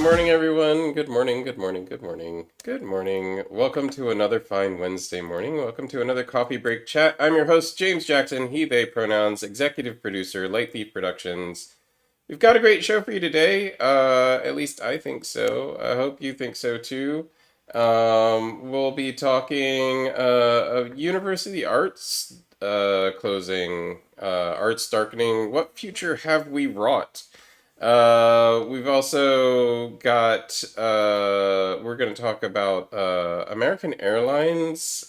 morning, everyone. Good morning, good morning, good morning, good morning. Welcome to another fine Wednesday morning. Welcome to another coffee break chat. I'm your host, James Jackson, he, they pronouns, executive producer, Light Thief Productions. We've got a great show for you today. At least I think so. I hope you think so too. We'll be talking of University Arts closing, arts darkening. What future have we wrought? We've also got, we're going to talk about American Airlines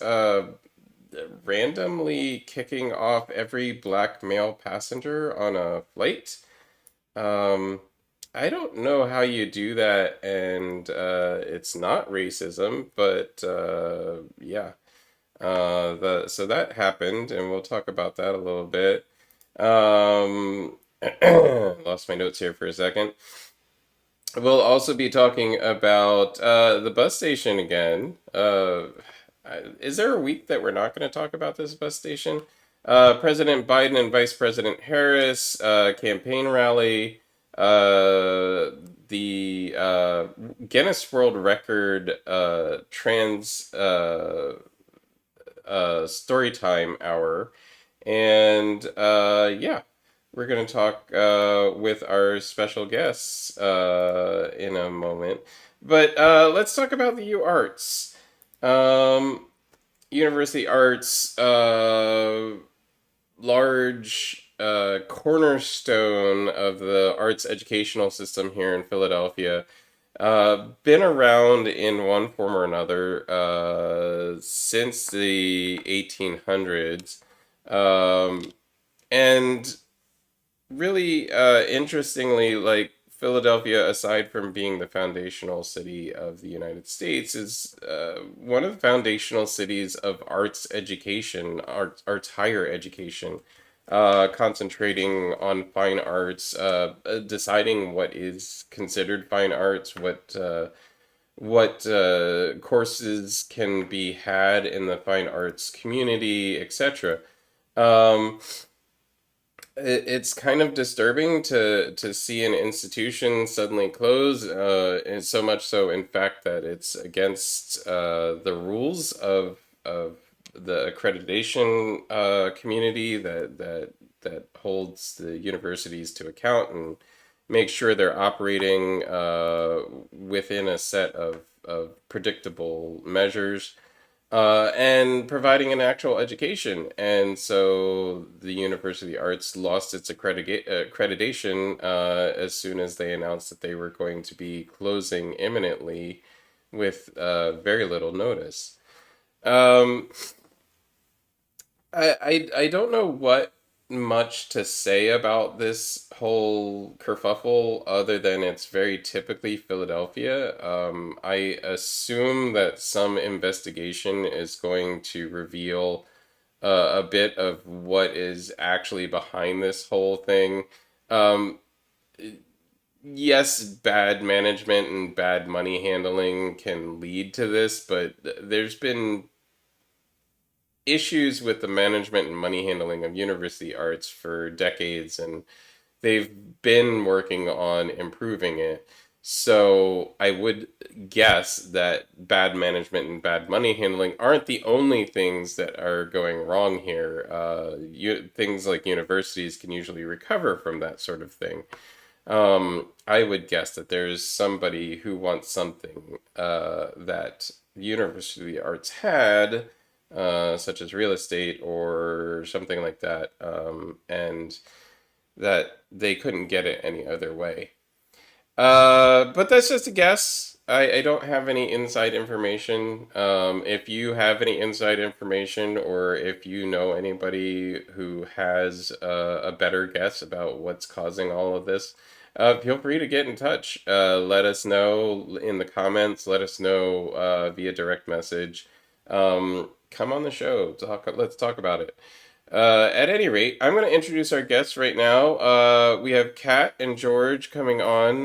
randomly kicking off every black male passenger on a flight. Um, I don't know how you do that, and it's not racism, but yeah. So that happened, and we'll talk about that a little bit. Um, Lost my notes here for a second. We'll also be talking about the bus station again. Is there a week that we're not going to talk about this bus station? President Biden and Vice President Harris campaign rally. The Guinness World Record trans Storytime Hour. And yeah, we're going to talk with our special guests in a moment. But let's talk about the UArts. Um, University Arts, large cornerstone of the arts educational system here in Philadelphia. Been around in one form or another since the 1800s. And really interestingly, like Philadelphia, aside from being the foundational city of the United States, is one of the foundational cities of arts education, arts higher education, concentrating on fine arts, deciding what is considered fine arts, what courses can be had in the fine arts community, etc. Um, it's kind of disturbing to see an institution suddenly close, and so much so, in fact, that it's against the rules of the accreditation community that holds the universities to account and makes sure they're operating within a set of predictable measures and providing an actual education. And so the University Arts lost its accreditation as soon as they announced that they were going to be closing imminently with very little notice. Um, I don't know what much to say about this whole kerfuffle other than it's very typically Philadelphia. I assume that some investigation is going to reveal a bit of what is actually behind this whole thing. Um, yes, bad management and bad money handling can lead to this, but there's been issues with the management and money handling of university arts for decades, and they've been working on improving it. So I would guess that bad management and bad money handling aren't the only things that are going wrong here. Things like universities can usually recover from that sort of thing. I would guess that there's somebody who wants something that university arts had, such as real estate or something like that, and that they couldn't get it any other way. But that's just a guess. I don't have any inside information. If you have any inside information, or if you know anybody who has a better guess about what's causing all of this, feel free to get in touch. Let us know in the comments. Let us know via direct message. Come on the show. Let's talk about it. At any rate, I'm going to introduce our guests right now. We have Kat and George coming on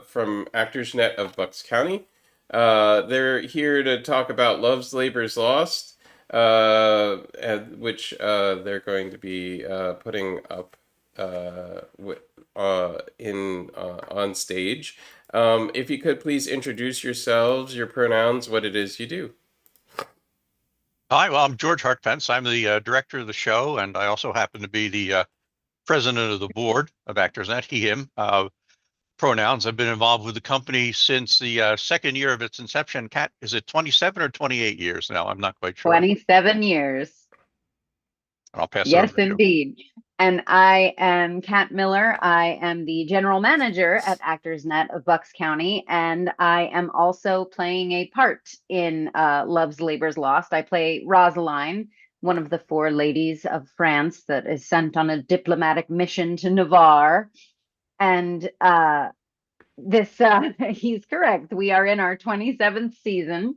from ActorsNET of Bucks County. They're here to talk about Love's Labor's Lost, which they're going to be putting up in on stage. If you could please introduce yourselves, your pronouns, what it is you do. Hi, well, I'm George Hartpence. I'm the director of the show, and I also happen to be the president of the board of ActorsNET, he, him pronouns. I've been involved with the company since the second year of its inception. Kat, is it 27 or 28 years now? I'm not quite sure. 27 years. And I'll pass it Yes, over to you. indeed. And I am Kat Miller. I am the general manager at ActorsNet of Bucks County, and I am also playing a part in Love's Labor's Lost. I play Rosaline, one of the four ladies of France that is sent on a diplomatic mission to Navarre. And this he's correct. We are in our 27th season,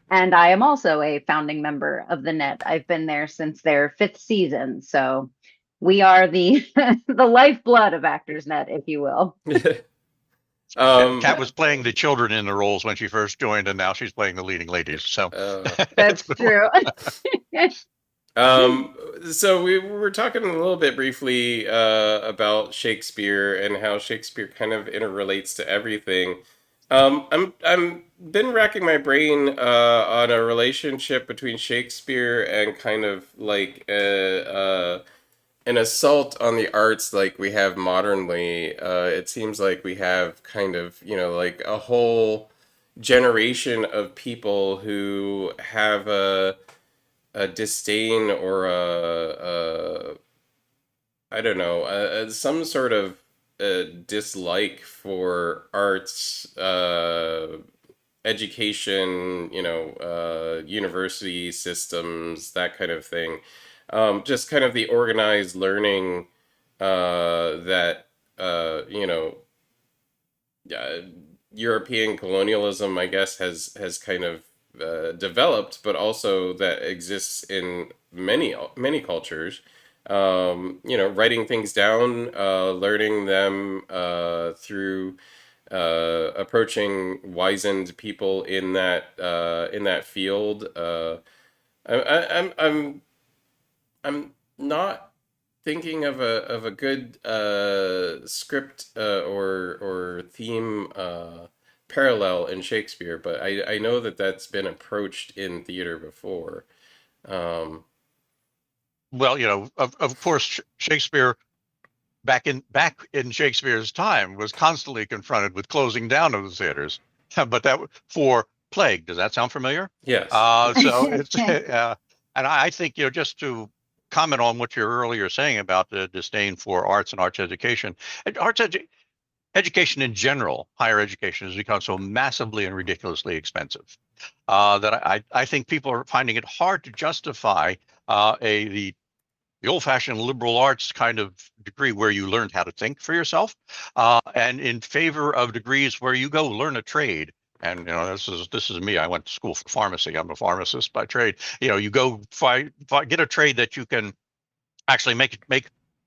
and I am also a founding member of the net. I've been there since their fifth season, so we are the the lifeblood of ActorsNet, if you will. um, Kat was playing the children in the roles when she first joined, and now she's playing the leading ladies. So uh, it's That's been true. Um, so we were talking a little bit briefly about Shakespeare and how Shakespeare kind of interrelates to everything. I'm been racking my brain on a relationship between Shakespeare and kind of like an assault on the arts like we have modernly. It seems like we have kind of, like a whole generation of people who have a disdain or a I don't know, some sort of dislike for arts, education, university systems, that kind of thing. Just kind of the organized learning that uh, European colonialism, I guess, has kind of developed, but also that exists in many cultures. Writing things down, learning them through approaching wizened people in that field. I'm not thinking of a good script or theme parallel in Shakespeare, but I know that that's been approached in theater before. Um, well, of course, Shakespeare back in Shakespeare's time was constantly confronted with closing down of the theaters, but that for plague. Does that sound familiar? yes. So it's and I think just to comment on what you're earlier saying about the disdain for arts and arts education, and education in general, higher education has become so massively and ridiculously expensive that I think people are finding it hard to justify the old-fashioned liberal arts kind of degree where you learned how to think for yourself, and in favor of degrees where you go learn a trade. And this is me. I went to school for pharmacy. I'm a pharmacist by trade. You go get a trade that you can actually make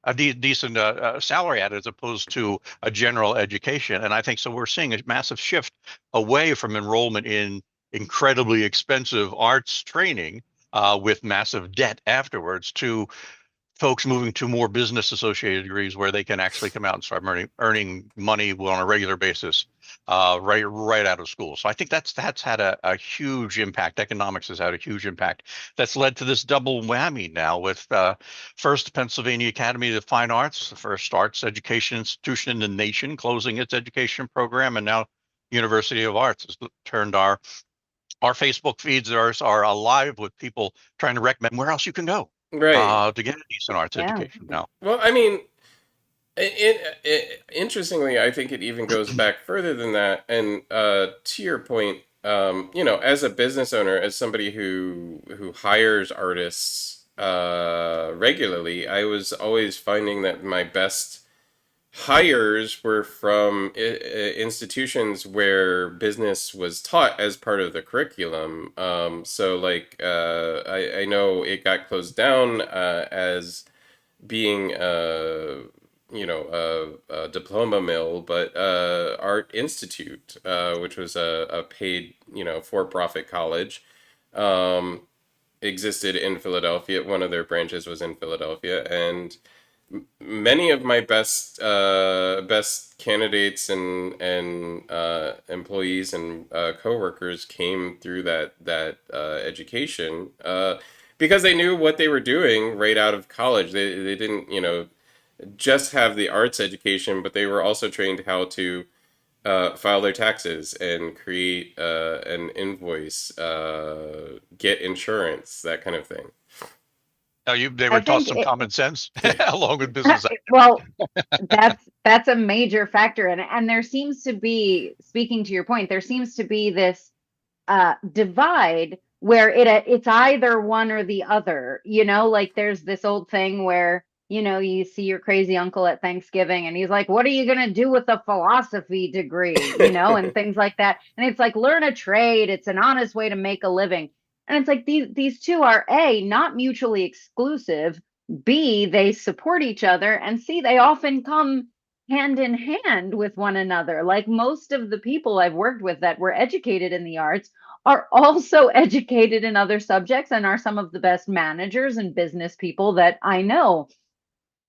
a decent salary at, as opposed to a general education. And I think so. We're seeing a massive shift away from enrollment in incredibly expensive arts training with massive debt afterwards to folks moving to more business associated degrees where they can actually come out and start earning money on a regular basis right out of school. So I think that's had a huge impact. Economics has had a huge impact. That's led to this double whammy now with first Pennsylvania Academy of Fine Arts, the first arts education institution in the nation, closing its education program, and now University of Arts has turned our Facebook feeds are alive with people trying to recommend where else you can go Right. to get a decent arts Yeah. education now. Well, I mean, interestingly, I think it even goes back further than that. And to your point, as a business owner, as somebody who hires artists regularly, I was always finding that my best hires were from institutions where business was taught as part of the curriculum. So, like, I know it got closed down as being a diploma mill, but Art Institute, which was a paid for-profit college, um, existed in Philadelphia. One of their branches was in Philadelphia, and many of my best candidates and employees and coworkers came through that education because they knew what they were doing right out of college. They didn't just have the arts education, but they were also trained how to file their taxes and create an invoice, get insurance, that kind of thing. Now they I were taught think some common sense along with business. well, that's a major factor, and there seems to be, speaking to your point, there seems to be this divide where it's either one or the other. Like there's this old thing where you see your crazy uncle at Thanksgiving and he's like, what are you going to do with a philosophy degree, and things like that. And it's like, learn a trade, it's an honest way to make a living. And it's like these two are A, not mutually exclusive, B, they support each other, and C, they often come hand in hand with one another. Like most of the people I've worked with that were educated in the arts are also educated in other subjects and are some of the best managers and business people that I know.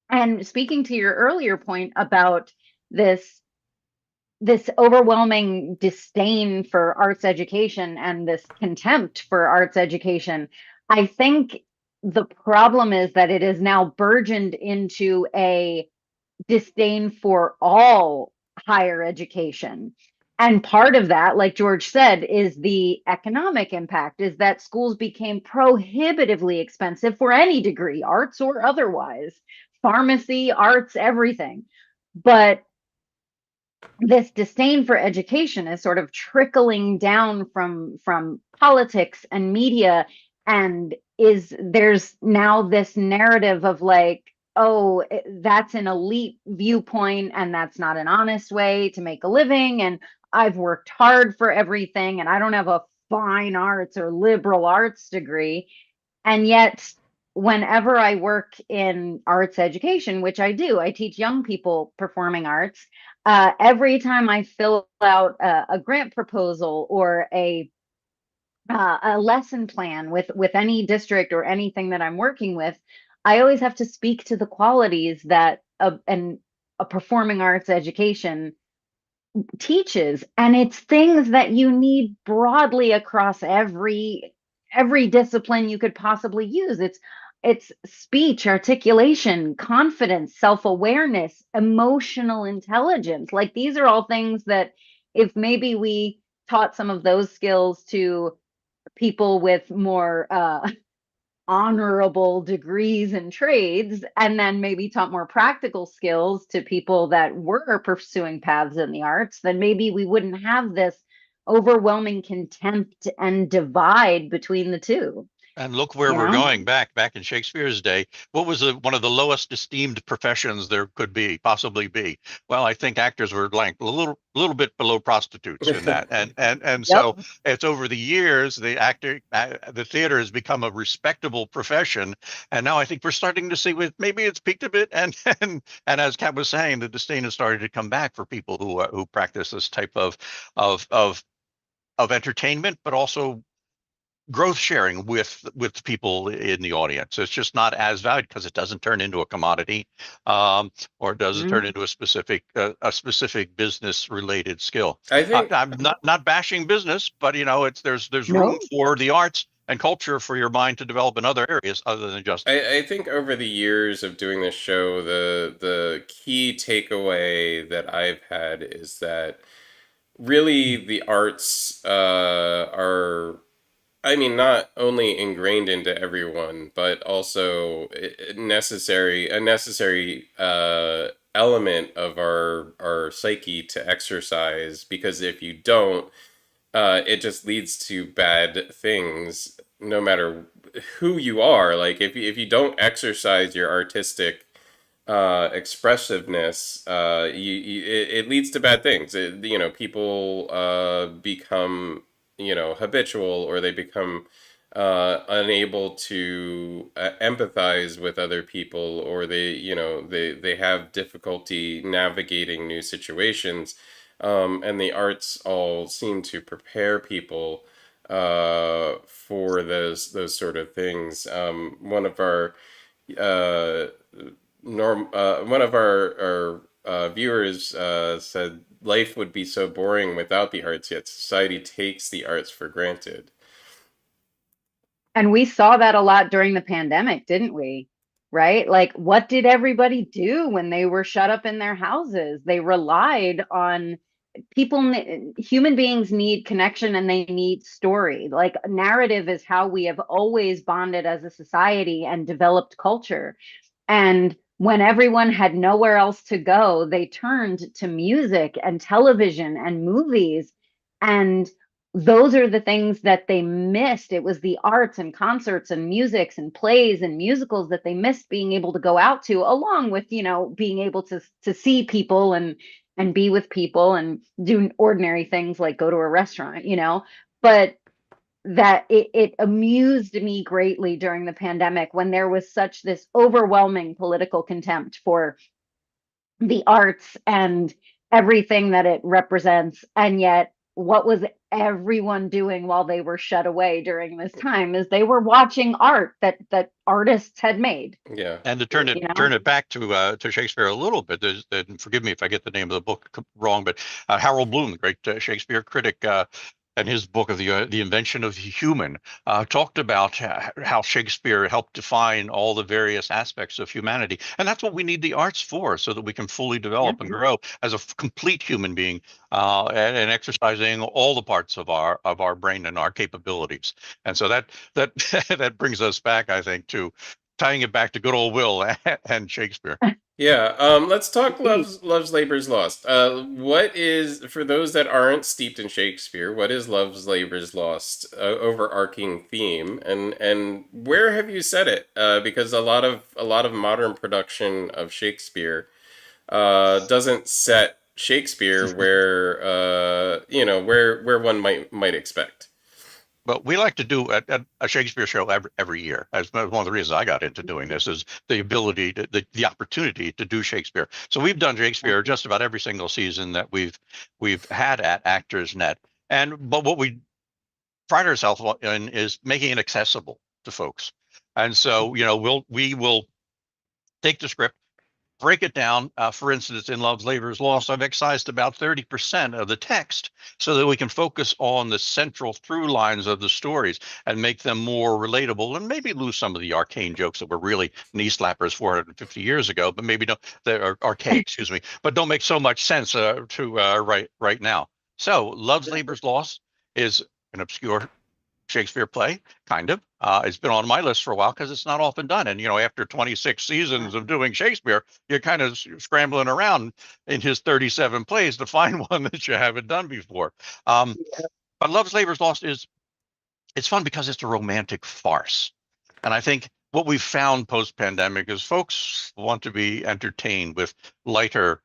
And speaking to your earlier point about this this overwhelming disdain for arts education and this contempt for arts education, I think the problem is that it is now burgeoned into a disdain for all higher education. And part of that, like George said, is the economic impact, is that schools became prohibitively expensive for any degree, arts or otherwise, pharmacy, arts, everything. But this disdain for education is sort of trickling down from politics and media, and there's now this narrative of like, oh, that's an elite viewpoint and that's not an honest way to make a living, and I've worked hard for everything and I don't have a fine arts or liberal arts degree. And yet, whenever I work in arts education, which I do, I teach young people performing arts. Every time I fill out a grant proposal or a lesson plan with any district or anything that I'm working with, I always have to speak to the qualities that a performing arts education teaches, and it's things that you need broadly across every discipline you could possibly use. It's speech, articulation, confidence, self-awareness, emotional intelligence. Like these are all things that if maybe we taught some of those skills to people with more honorable degrees and trades, and then maybe taught more practical skills to people that were pursuing paths in the arts, then maybe we wouldn't have this overwhelming contempt and divide between the two, And look where you we're know? going back in Shakespeare's day. What was one of the lowest esteemed professions there could possibly be? Well, I think actors were like a little bit below prostitutes in that. And Yep. so it's over the years the theater has become a respectable profession. And now I think we're starting to see maybe it's peaked a bit. And and as Kat was saying, the disdain has started to come back for people who practice this type of of of entertainment, but also growth sharing with people in the audience. It's just not as valued because it doesn't turn into a commodity, or doesn't turn Mhm. into a specific business related skill. I think I'm not bashing business, but there's room No. for the arts and culture for your mind to develop in other areas other than just. I think over the years of doing this show, the key takeaway that I've had is that really the arts are, I mean, not only ingrained into everyone, but also a necessary element of our psyche to exercise. Because if you don't, it just leads to bad things, no matter who you are. Like if you don't exercise your artistic expressiveness, it leads to bad things. People become habitual, or they become unable to empathize with other people, or they have difficulty navigating new situations. And the arts all seem to prepare people for those sort of things. One of our uh, one of our viewers said life would be so boring without the arts, yet society takes the arts for granted. And we saw that a lot during the pandemic, didn't we? Right? Like, what did everybody do when they were shut up in their houses? They relied on people. Human beings need connection and they need story. Like, narrative is how we have always bonded as a society and developed culture. And when everyone had nowhere else to go, they turned to music and television and movies. And those are the things that they missed. It was the arts and concerts and musics and plays and musicals that they missed being able to go out to, along with, being able to see people and be with people and do ordinary things like go to a restaurant. But that it amused me greatly during the pandemic when there was such this overwhelming political contempt for the arts and everything that it represents. And yet, what was everyone doing while they were shut away during this time is they were watching art that artists had made. Yeah. And to turn it back to Shakespeare a little bit, and forgive me if I get the name of the book wrong, but Harold Bloom, the great Shakespeare critic, and his book of the invention of the human, talked about how Shakespeare helped define all the various aspects of humanity, and that's what we need the arts for, so that we can fully develop and grow as a complete human being, and exercising all the parts of our brain and our capabilities. And so that that brings us back, I think, to tying it back to good old Will and Shakespeare. Yeah, let's talk Love's Labor's Lost. What is, for those that aren't steeped in Shakespeare, what is Love's Labor's Lost? Overarching theme, and where have you set it? Because a lot of modern production of Shakespeare doesn't set Shakespeare where where one might expect. But we like to do a Shakespeare show every year. As one of the reasons I got into doing this is the ability the opportunity to do Shakespeare. So we've done Shakespeare just about every single season that we've had at ActorsNet. But what we pride ourselves in is making it accessible to folks. And so, we will take the script, break it down. For instance, in Love's Labor's Lost, I've excised about 30% of the text so that we can focus on the central through lines of the stories and make them more relatable, and maybe lose some of the arcane jokes that were really knee slappers 450 years ago, but maybe don't, they're archaic, excuse me, but don't make so much sense to right now. So Love's Labor's Lost is an obscure Shakespeare play, kind of. It's been on my list for a while because it's not often done. And, after 26 seasons of doing Shakespeare, you're kind of scrambling around in his 37 plays to find one that you haven't done before. But Love's Labor's Lost it's fun because it's a romantic farce. And I think what we've found post-pandemic is folks want to be entertained with lighter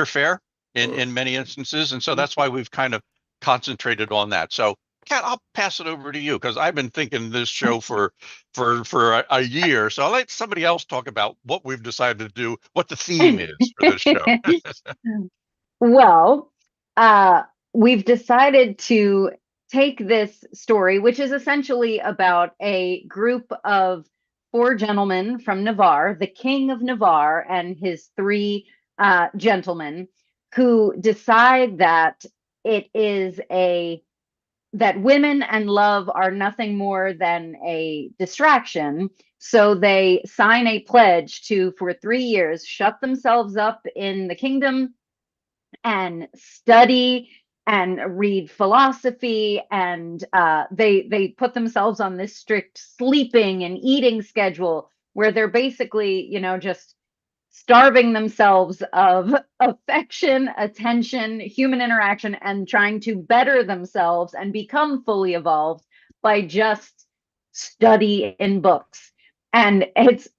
fare in many instances. And so that's why we've kind of concentrated on that. So Kat, I'll pass it over to you because I've been thinking this show for a year. So I'll let somebody else talk about what we've decided to do, what the theme is for this show. Well, we've decided to take this story, which is essentially about a group of four gentlemen from Navarre, the king of Navarre and his three gentlemen, who decide that that women and love are nothing more than a distraction. So they sign a pledge to, for 3 years, shut themselves up in the kingdom and study and read philosophy. And they put themselves on this strict sleeping and eating schedule where they're basically, just starving themselves of affection, attention, human interaction, and trying to better themselves and become fully evolved by just study in books. And it's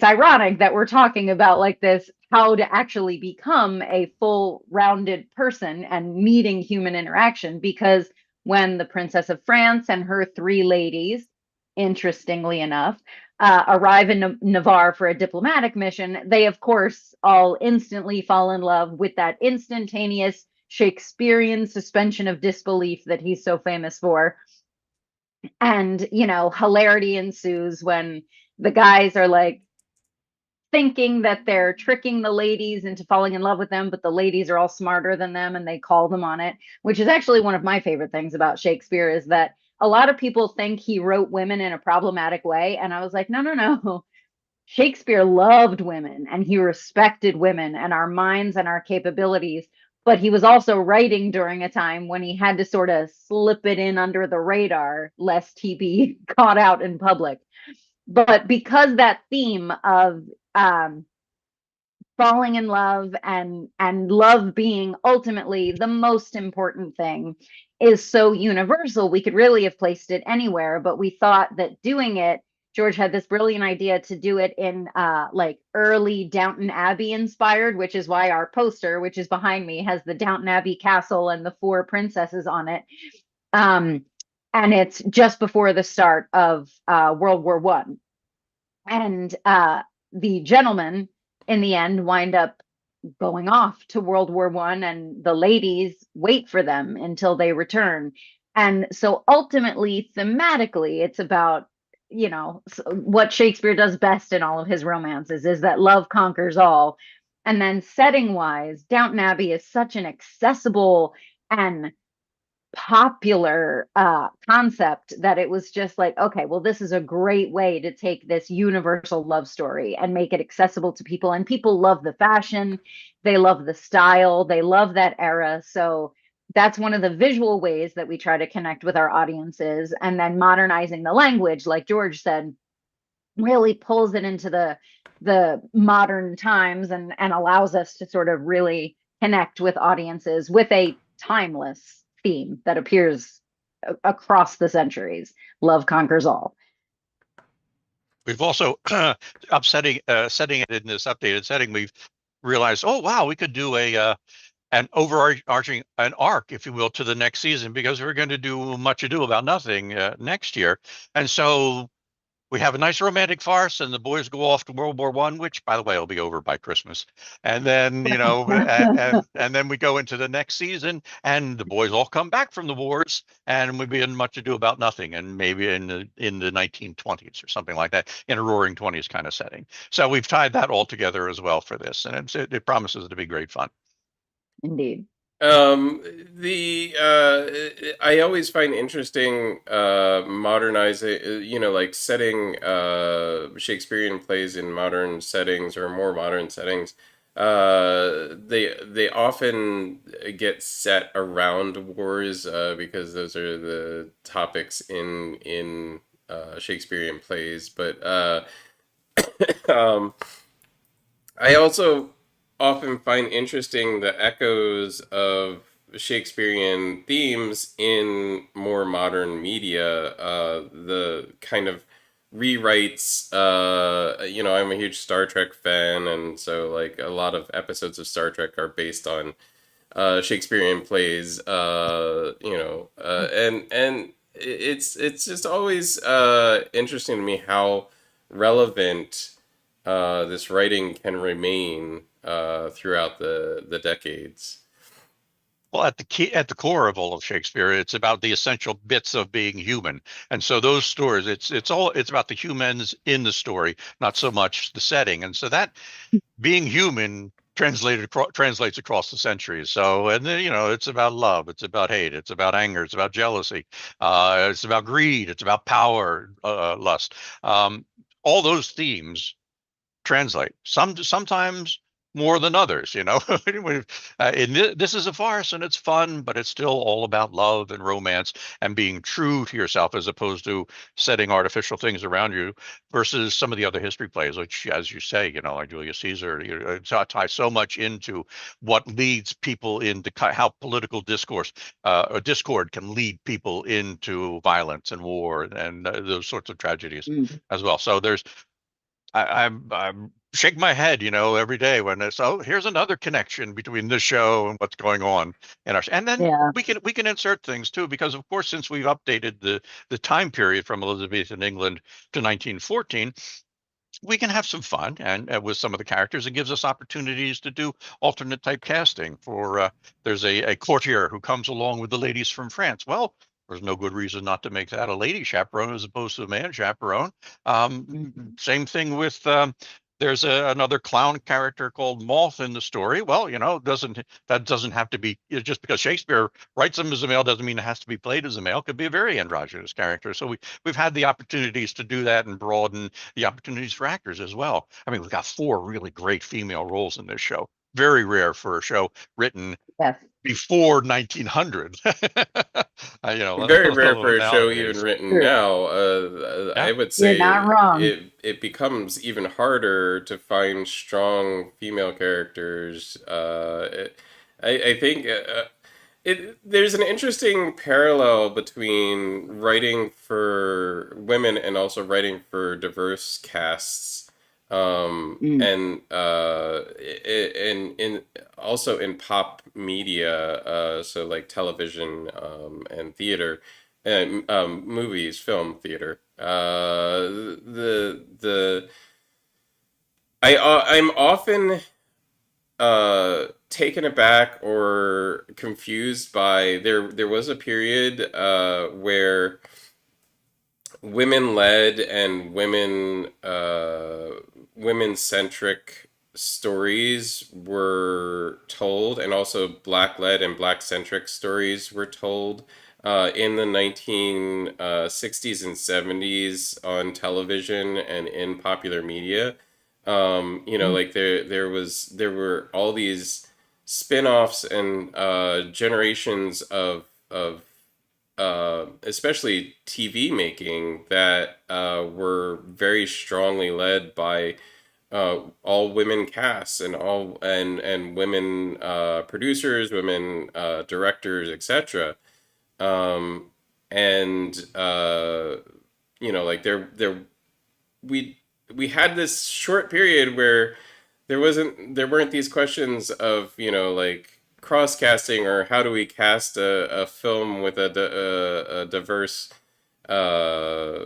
ironic that we're talking about like this, how to actually become a full-rounded person and needing human interaction, because when the Princess of France and her three ladies, interestingly enough, arrive in Navarre for a diplomatic mission, they, of course, all instantly fall in love with that instantaneous Shakespearean suspension of disbelief that he's so famous for. And, hilarity ensues when the guys are like, thinking that they're tricking the ladies into falling in love with them, but the ladies are all smarter than them and they call them on it, which is actually one of my favorite things about Shakespeare is that a lot of people think he wrote women in a problematic way. And I was like, no, no, no. Shakespeare loved women and he respected women and our minds and our capabilities. But he was also writing during a time when he had to sort of slip it in under the radar lest he be caught out in public. But because that theme of um, falling in love and love being ultimately the most important thing is so universal, we could really have placed it anywhere, but we thought that doing it, George had this brilliant idea to do it in like early Downton Abbey inspired, which is why our poster, which is behind me, has the Downton Abbey castle and the four princesses on it. um, and it's just before the start of World War One, and the gentlemen in the end wind up going off to World War One, and the ladies wait for them until they return. And so ultimately, thematically, it's about, you know, what Shakespeare does best in all of his romances is that love conquers all. And then setting wise, Downton Abbey is such an accessible and popular concept that it was just like, okay, well, this is a great way to take this universal love story and make it accessible to people. And people love the fashion, they love the style, they love that era. So that's one of the visual ways that we try to connect with our audiences. And then modernizing the language, like George said, really pulls it into the modern times and allows us to sort of really connect with audiences with a timeless theme that appears across the centuries. Love conquers all. We've also setting it in this updated setting. We've realized, oh wow, we could do an overarching an arc, if you will, to the next season because we're going to do Much Ado About Nothing next year, and so we have a nice romantic farce, and the boys go off to World War One, which, by the way, will be over by Christmas. And then, you know, and then we go into the next season, and the boys all come back from the wars, and we be in Much Ado About Nothing, and maybe in the 1920s or something like that, in a Roaring Twenties kind of setting. So we've tied that all together as well for this, and it promises to be great fun. Indeed. The I always find interesting modernizing, like setting Shakespearean plays in modern settings or more modern settings. They often get set around wars because those are the topics in Shakespearean plays. But um, I also often find interesting the echoes of Shakespearean themes in more modern media. The kind of rewrites. I'm a huge Star Trek fan, and so like a lot of episodes of Star Trek are based on Shakespearean plays. And it's just always interesting to me how relevant this writing can remain throughout the decades. Well, at the core of all of Shakespeare, it's about the essential bits of being human, and so those stories, it's about the humans in the story, not so much the setting, and so that being human translates across the centuries. So, and then it's about love, it's about hate, it's about anger, it's about jealousy, it's about greed, it's about power, lust. All those themes translate. Sometimes more than others, this is a farce and it's fun, but it's still all about love and romance and being true to yourself as opposed to setting artificial things around you versus some of the other history plays, which, as you say, like Julius Caesar, tie so much into what leads people into how political discourse or discord can lead people into violence and war and those sorts of tragedies as well. So I'm shake my head, every day when it's, oh, here's another connection between this show and what's going on in our, and then Yeah. we can insert things too, because of course, since we've updated the time period from Elizabethan England to 1914, we can have some fun and with some of the characters. It gives us opportunities to do alternate type casting for there's a courtier who comes along with the ladies from France. Well, there's no good reason not to make that a lady chaperone as opposed to a man chaperone. Same thing with There's another clown character called Moth in the story. Well, that doesn't have to be just because Shakespeare writes him as a male doesn't mean it has to be played as a male. It could be a very androgynous character. So we've had the opportunities to do that and broaden the opportunities for actors as well. I mean, we've got 4 really great female roles in this show. Very rare for a show written Yes. before 1900. Very let rare for alone a show even nowadays. written True. now. I Yeah. would You're not say wrong. it becomes even harder to find strong female characters. I think there's an interesting parallel between writing for women and also writing for diverse casts. Mm. And in also in pop media, so like television and theater, and movies, film, theater. I'm often taken aback or confused by there was a period where women led and women centric stories were told, and also black led and black centric stories were told in the 1960s and 70s on television and in popular media. Mm. Like there were all these spin-offs and generations of especially TV making that were very strongly led by all women casts and all and women producers, women directors, etc. Um, and like we we had this short period where there weren't these questions of like cross casting or how do we cast a film with a diverse uh,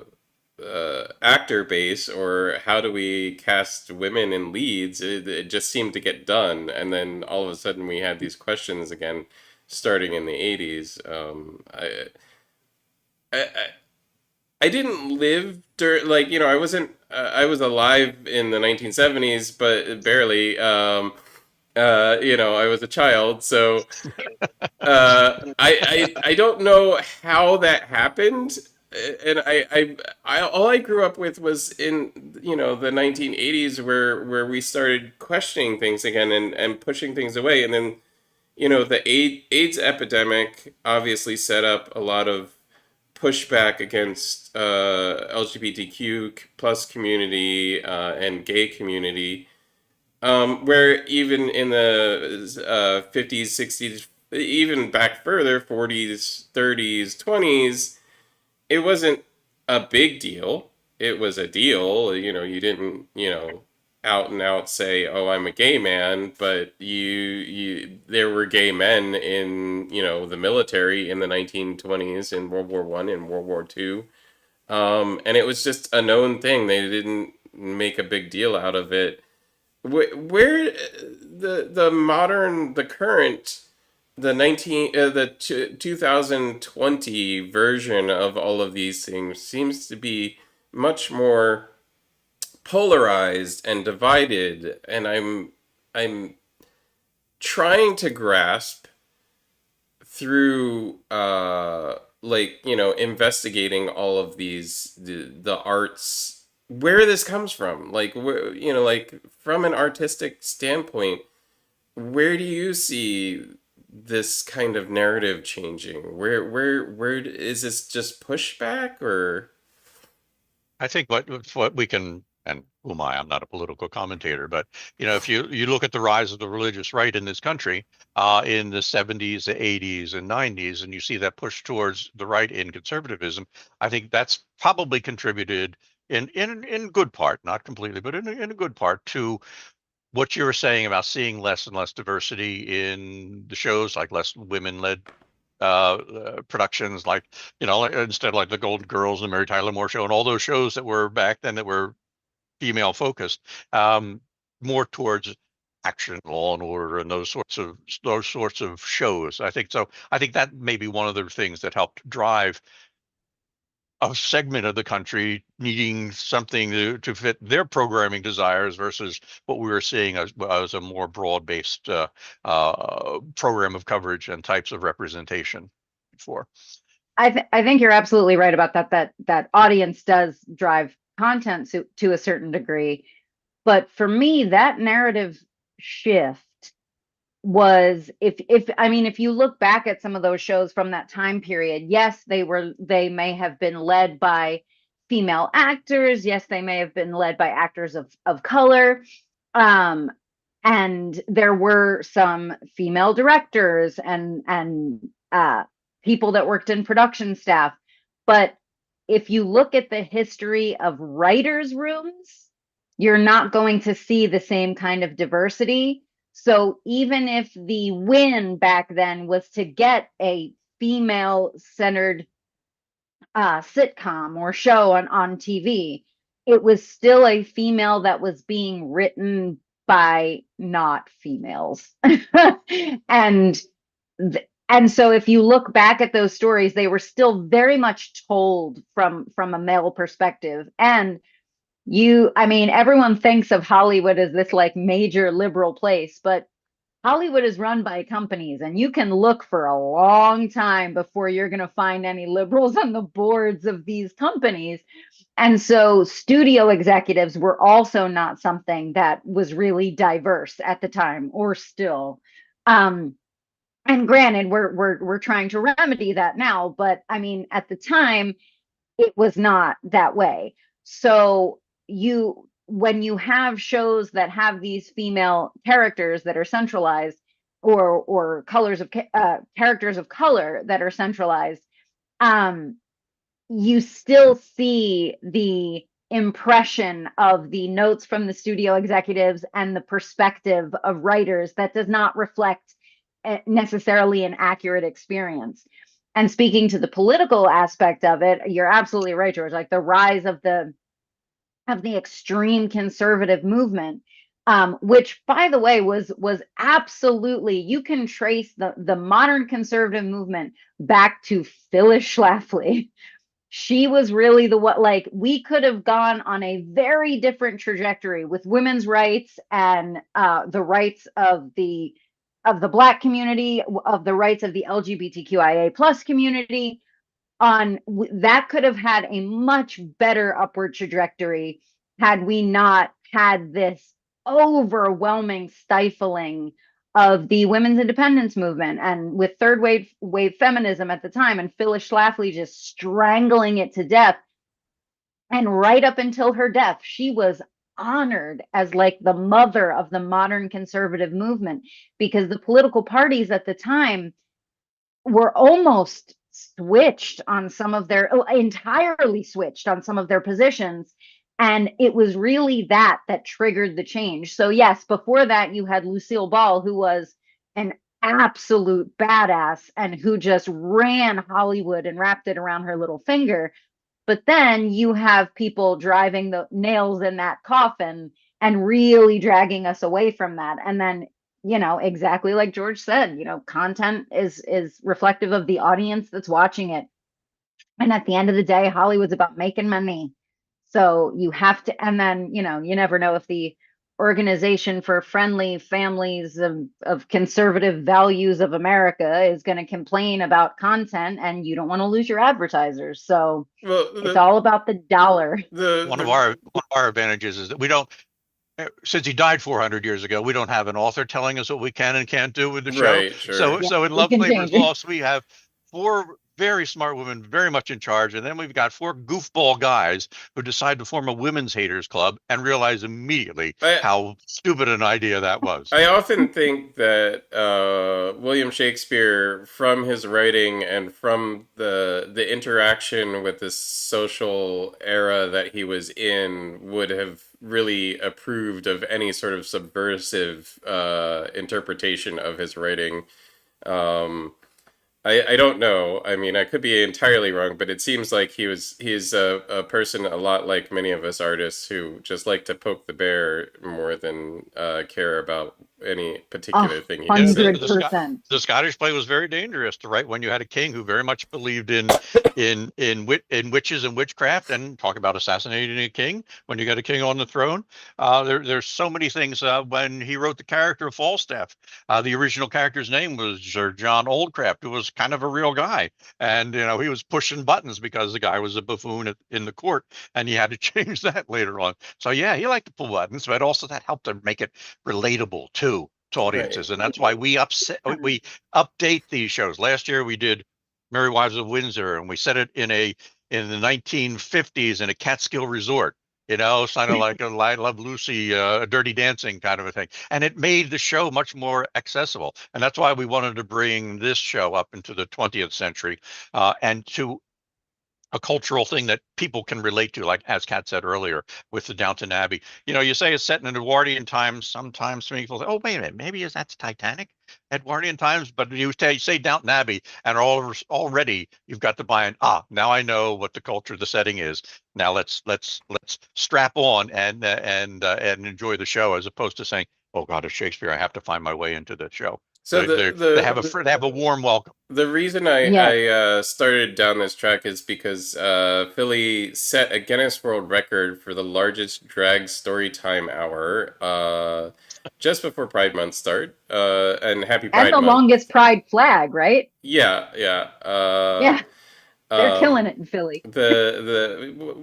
actor base, or how do we cast women in leads. It just seemed to get done, and then all of a sudden we had these questions again starting in the 80s. I I didn't live during, like, I wasn't I was alive in the 1970s, but barely. I was a child, so I don't know how that happened, and I all I grew up with was in the 1980s, where we started questioning things again and pushing things away, and then the AIDS epidemic obviously set up a lot of pushback against LGBTQ plus community and gay community, where even in the 50s, 60s, even back further, 40s, 30s, 20s, it wasn't a big deal. It was a deal. You didn't, out and out say, "Oh, I'm a gay man," but there were gay men in, the military in the 1920s, in World War I and World War II. And it was just a known thing. They didn't make a big deal out of it. Where the current, the 2020 version of all of these things seems to be much more polarized and divided, and I'm trying to grasp through like investigating all of these the arts, where this comes from, like like from an artistic standpoint, where do you see this kind of narrative changing? Where is this just pushback, or I think what we can, and who am I? I'm not a political commentator, but if you look at the rise of the religious right in this country in the 70s, the 80s, and 90s, and you see that push towards the right in conservatism, I think that's probably contributed in good part, not completely, but in a good part, to what you were saying about seeing less and less diversity in the shows, like less women-led productions, like like, instead, like the Golden Girls and Mary Tyler Moore Show and all those shows that were back then that were female focused, um, more towards action, Law and Order, and those sorts of shows. I think so. I think that may be one of the things that helped drive a segment of the country needing something to fit their programming desires versus what we were seeing as a more broad-based program of coverage and types of representation before. I think you're absolutely right about that. That audience does drive content to a certain degree, but for me, that narrative shift was, if I mean, if you look back at some of those shows from that time period, yes, they may have been led by female actors, yes, they may have been led by actors of color, um and there were some female directors and people that worked in production staff. But if you look at the history of writers' rooms, you're not going to see the same kind of diversity. So even if the win back then was to get a female centered sitcom or show on TV, it was still a female that was being written by not females. and and so if you look back at those stories, they were still very much told from a male perspective. And I mean, everyone thinks of Hollywood as this like major liberal place, but Hollywood is run by companies, and you can look for a long time before you're going to find any liberals on the boards of these companies. And so studio executives were also not something that was really diverse at the time, or still. And granted, we're trying to remedy that now, but I mean, at the time, it was not that way. So when you have shows that have these female characters that are centralized, or characters of color that are centralized, um, you still see the impression of the notes from the studio executives and the perspective of writers that does not reflect necessarily an accurate experience. And speaking to the political aspect of it, you're absolutely right, George. Like the rise of the extreme conservative movement, which, by the way, was absolutely, you can trace the modern conservative movement back to Phyllis Schlafly. She was really the what, like, we could have gone on a very different trajectory with women's rights and the rights of the Black community, of the rights of the LGBTQIA plus community. That could have had a much better upward trajectory had we not had this overwhelming stifling of the women's independence movement, and with third wave feminism at the time, and Phyllis Schlafly just strangling it to death. And right up until her death, she was honored as like the mother of the modern conservative movement, because the political parties at the time were almost switched on some of their entirely switched on some of their positions. And it was really that triggered the change. So yes, before that, you had Lucille Ball, who was an absolute badass and who just ran Hollywood and wrapped it around her little finger. But then you have people driving the nails in that coffin and really dragging us away from that. And then, exactly like George said, content is reflective of the audience that's watching it. And at the end of the day, Hollywood's about making money. So you have to, and then, you never know if the Organization for Friendly Families of Conservative Values of America is going to complain about content, and you don't want to lose your advertisers. So it's all about the dollar. One of our advantages is that we don't, since he died 400 years ago, we don't have an author telling us what we can and can't do with the show. Right, sure. So in Love, Labor's Lost, we have 4 very smart women very much in charge, and then we've got 4 goofball guys who decide to form a women's haters club and realize immediately how stupid an idea that was. I often think that William Shakespeare, from his writing and from the interaction with the social era that he was in, would have really approved of any sort of subversive interpretation of his writing. I don't know. I mean, I could be entirely wrong, but it seems like he's a person a lot like many of us artists who just like to poke the bear more than care about any A particular thing he Yeah, said. hundred the Scot percent. the Scottish play was very dangerous, right? When you had a king who very much believed in witches and witchcraft, and talk about assassinating a king when you got a king on the throne. There's so many things. When he wrote the character of Falstaff, the original character's name was Sir John Oldcraft, who was kind of a real guy, and he was pushing buttons because the guy was a buffoon in the court, and he had to change that later on. So yeah, he liked to pull buttons, but also that helped to make it relatable too to Right. audiences, and that's why we update these shows. Last year we did Merry Wives of Windsor, and we set it in the 1950s in a Catskill resort. Kind of like a I Love Lucy, Dirty Dancing kind of a thing, and it made the show much more accessible. And that's why we wanted to bring this show up into the 20th century, and to a cultural thing that people can relate to, like as Kat said earlier, with the Downton Abbey. You say it's set in Edwardian times. Sometimes people say, "Oh, wait a minute, maybe is that's Titanic, Edwardian times?" But you say Downton Abbey, and already you've got the buy-in. Now I know what the culture, the setting is. Now let's strap on and enjoy the show, as opposed to saying, "Oh God, it's Shakespeare. I have to find my way into the show." So They have a warm welcome. the reason I Yes. started down this track is because Philly set a Guinness World Record for the largest drag story time hour just before Pride Month start. And Happy And Pride the Month. longest pride flag, right? Yeah, yeah. Yeah, they're killing Um, it in Philly.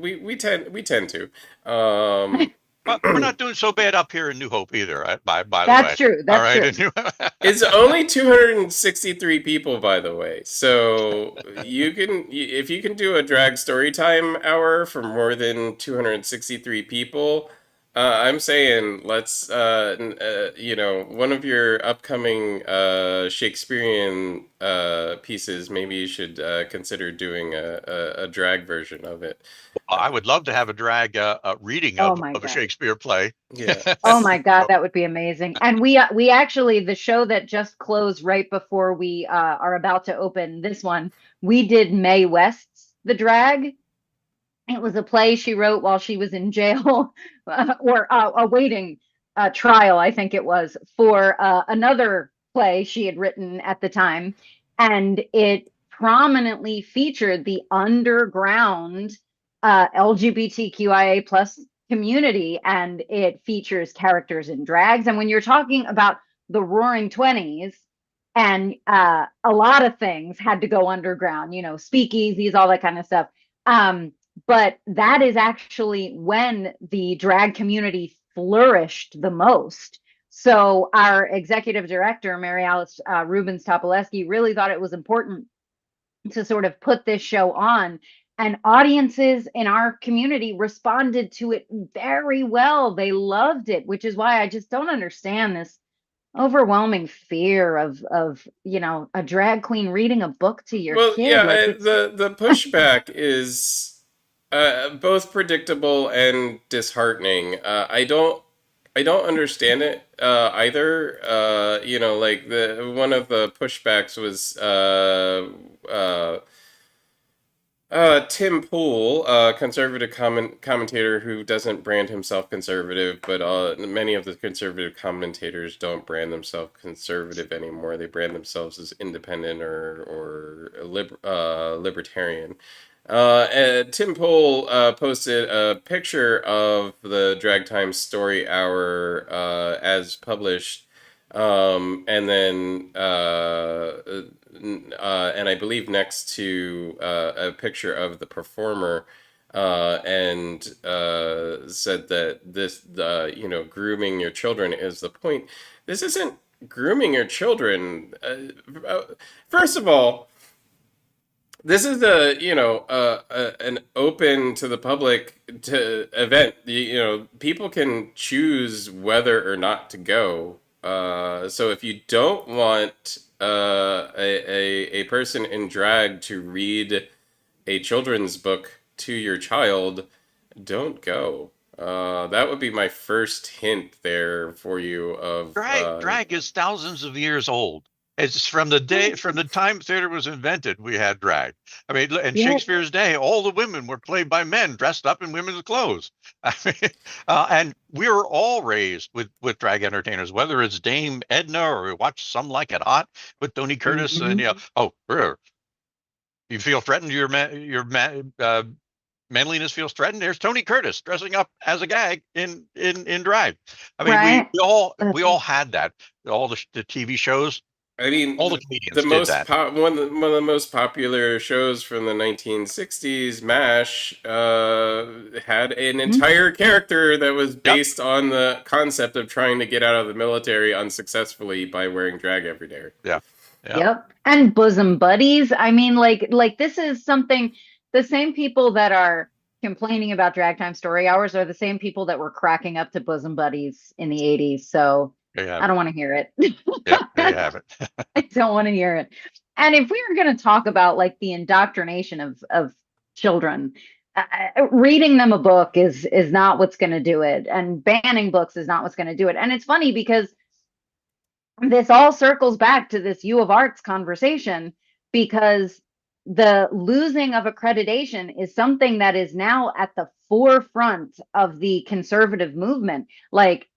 we tend to. Um, But we're not doing so bad up here in New Hope either, right? By the That's way. true. All That's right. true. And you, It's only 263 people, by the way. So if you can do a drag story time hour for more than 263 people, I'm saying let's, one of your upcoming Shakespearean pieces, maybe you should consider doing a drag version of it. I would love to have a drag reading Oh my of a God. Shakespeare play. Yeah. Oh my God, that would be amazing. And we actually, the show that just closed right before we are about to open this one, we did Mae West's The Drag. It was a play she wrote while she was in jail, or awaiting trial, I think it was, for another play she had written at the time. And it prominently featured the underground LGBTQIA plus community, and it features characters in drags. And when you're talking about the Roaring Twenties, and a lot of things had to go underground, speakeasies, all that kind of stuff. But that is actually when the drag community flourished the most. So our executive director, Mary Alice Rubens Topolesky, really thought it was important to sort of put this show on. And audiences in our community responded to it very well. They loved it, which is why I just don't understand this overwhelming fear of a drag queen reading a book to your Well, kid. yeah, Like, it's the pushback is both predictable and disheartening. I don't understand it either. Like the one of the pushbacks was Tim Pool, conservative commentator who doesn't brand himself conservative, but many of the conservative commentators don't brand themselves conservative anymore. They brand themselves as independent or libertarian. And Tim Pool posted a picture of the Drag Time Story Hour as published, and then and I believe next to a picture of the performer, and said that grooming your children is the point. This isn't grooming your children. First of all, this is an open to the public to event. People can choose whether or not to go. So if you don't want a person in drag to read a children's book to your child, don't go. That would be my first hint there for you of Drag is thousands of years old. It's from the time theater was invented, we had drag. I mean, in Yeah. Shakespeare's day, all the women were played by men dressed up in women's clothes. I mean, and we were all raised with drag entertainers, whether it's Dame Edna or we watch Some Like It Hot with Tony Curtis, and Mhm. you feel threatened, manliness feels threatened. There's Tony Curtis dressing up as a gag in drag. I mean, Right. we all had that. All the TV shows, I mean, all the the comedians did most that. one of the most popular shows from the 1960s, MASH, had an Mhm. entire character that was Yep. based on the concept of trying to get out of the military unsuccessfully by wearing drag every day. Yeah. Yeah. Yep. And bosom buddies. I mean, like this is something, the same people that are complaining about drag time story hours are the same people that were cracking up to bosom buddies in the 80s. So There you I have it. don't want to hear it. Yep. There you have it. I don't want to hear it. And if we are going to talk about like the indoctrination of children, reading them a book is not what's going to do it, and banning books is not what's going to do it. And it's funny because this all circles back to this U of Arts conversation, because the losing of accreditation is something that is now at the forefront of the conservative movement. Like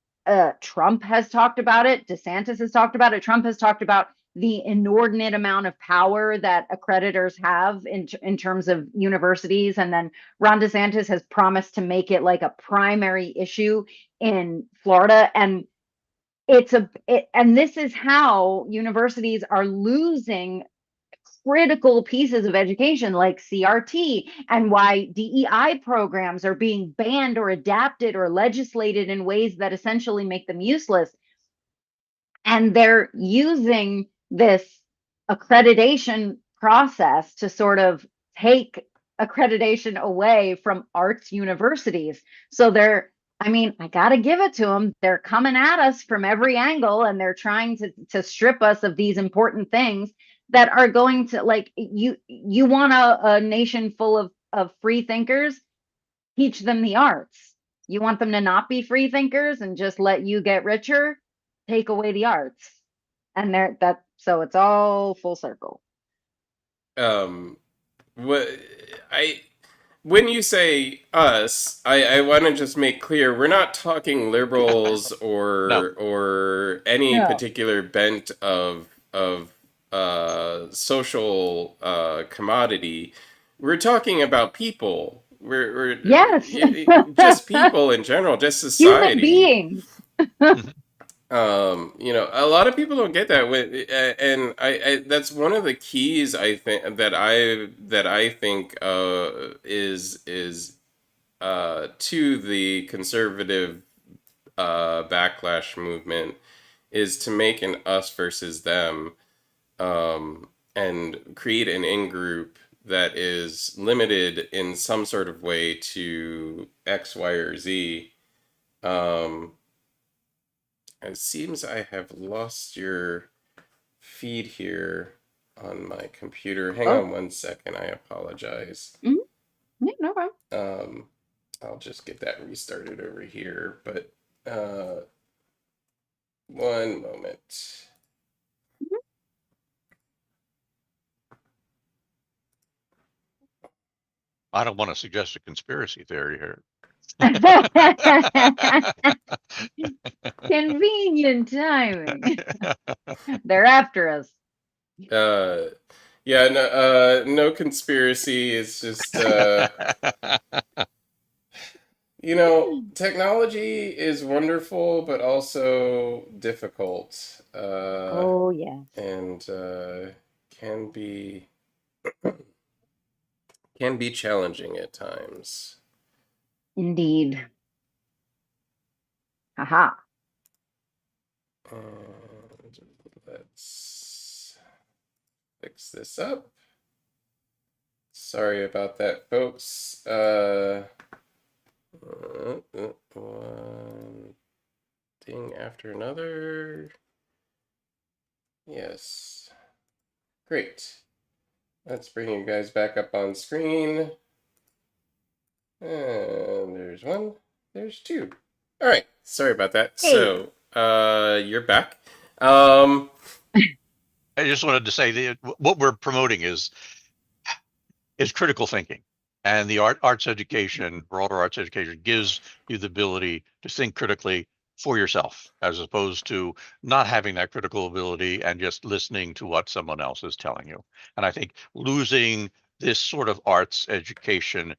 Trump has talked about it, DeSantis has talked about it, Trump has talked about the inordinate amount of power that accreditors have in terms of universities, and then Ron DeSantis has promised to make it like a primary issue in Florida. And and this is how universities are losing critical pieces of education like CRT, and why DEI programs are being banned or adapted or legislated in ways that essentially make them useless. And they're using this accreditation process to sort of take accreditation away from arts universities. So I mean, I got to give it to them. They're coming at us from every angle, and they're trying to strip us of these important things that are going to, like, you want a nation full of free thinkers, teach them the arts. You want them to not be free thinkers and just let you get richer, take away the arts. And so it's all full circle. Um, what I When you say us, I want to just make clear we're not talking liberals No. or any No. particular bent of social commodity. We're talking about people. Yes. Just people in general, just Human society. beings. A lot of people don't get that, and I that's one of the keys I think that I think is to the conservative backlash movement, is to make an us versus them, and create an in group that is limited in some sort of way to X, Y, or Z. Um, it seems I have lost your feed here on my computer. Hang Oh, on one second. I apologize. mhm. Yeah, no problem. Um, I'll just get that restarted over here. But uh, one moment. I don't want to suggest a conspiracy theory here. Convenient timing. They're after us. Uh, yeah, no, no conspiracy. It's just technology is wonderful, but also difficult, Oh, yes. and can be can be challenging at times. Indeed. Haha. And let's fix this up. Sorry about that, folks. One thing after another. Yes. Great. Let's bring you guys back up on screen. And there's one. There's two. All right. Sorry about that. Hey. So, you're back. Um, I just wanted to say that what we're promoting is critical thinking. And the arts education, broader arts education, gives you the ability to think critically for yourself, as opposed to not having that critical ability and just listening to what someone else is telling you. And I think losing this sort of arts education